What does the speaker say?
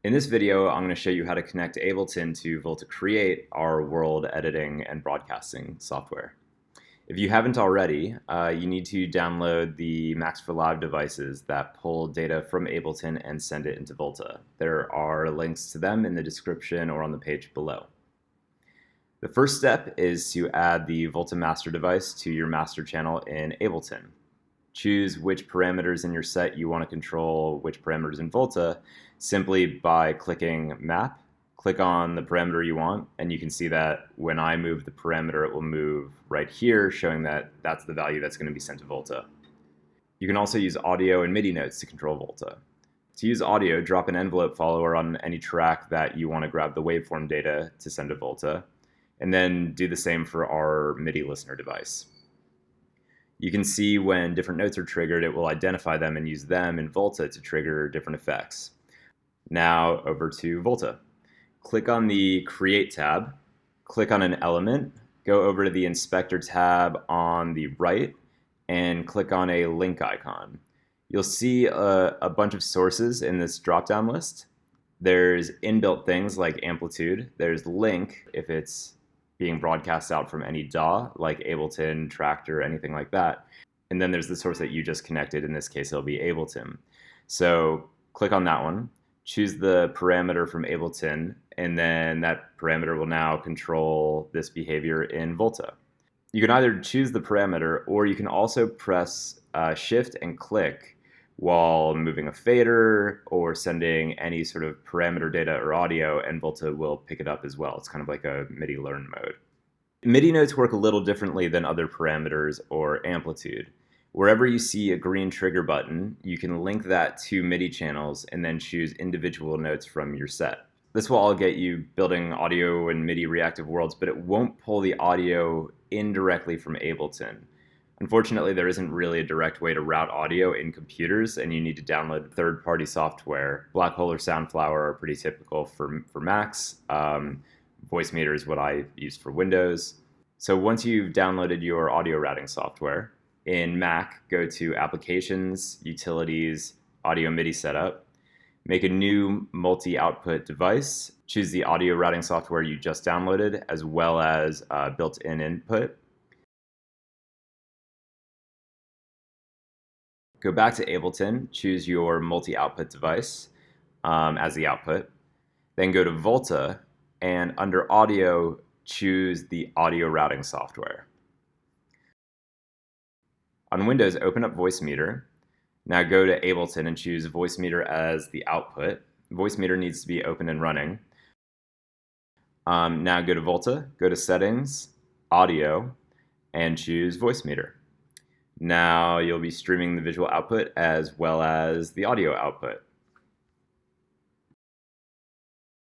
In this video, I'm going to show you how to connect Ableton to Volta Create, our world editing and broadcasting software. If you haven't already, you need to download the Max for Live devices that pull data from Ableton and send it into Volta. There are links to them in the description or on the page below. The first step is to add the Volta master device to your master channel in Ableton. Choose which parameters in your set you want to control, which parameters in Volta, simply by clicking Map. Click on the parameter you want, and you can see that when I move the parameter, it will move right here, showing that that's the value that's going to be sent to Volta. You can also use audio and MIDI notes to control Volta. To use audio, drop an envelope follower on any track that you want to grab the waveform data to send to Volta, and then do the same for our MIDI listener device. You can see when different notes are triggered, it will identify them and use them in Volta to trigger different effects. Now over to Volta. Click on the Create tab, click on an element, go over to the Inspector tab on the right, and click on a link icon. You'll see a bunch of sources in this drop-down list. There's inbuilt things like amplitude, there's link if it's being broadcast out from any DAW, like Ableton, Tractor, anything like that. And then there's the source that you just connected. In this case, it'll be Ableton. So click on that one, choose the parameter from Ableton, and then that parameter will now control this behavior in Volta. You can either choose the parameter, or you can also press Shift and click while moving a fader or sending any sort of parameter data or audio, and Volta will pick it up as well. It's kind of like a MIDI learn mode. MIDI notes work a little differently than other parameters or amplitude. Wherever you see a green trigger button, you can link that to MIDI channels and then choose individual notes from your set. This will all get you building audio and MIDI reactive worlds, but it won't pull the audio indirectly from Ableton. Unfortunately, there isn't really a direct way to route audio in computers, and you need to download third-party software. Blackhole or Soundflower are pretty typical for Macs. Voicemeeter is what I use for Windows. So once you've downloaded your audio routing software, in Mac, go to Applications, Utilities, Audio MIDI Setup. Make a new multi-output device. Choose the audio routing software you just downloaded, as well as built-in input. Go back to Ableton, choose your multi-output device as the output. Then go to Volta, and under Audio, choose the audio routing software. On Windows, open up Voicemeeter. Now go to Ableton and choose Voicemeeter as the output. Voicemeeter needs to be open and running. Now go to Volta, go to Settings, Audio, and choose Voicemeeter. Now you'll be streaming the visual output as well as the audio output.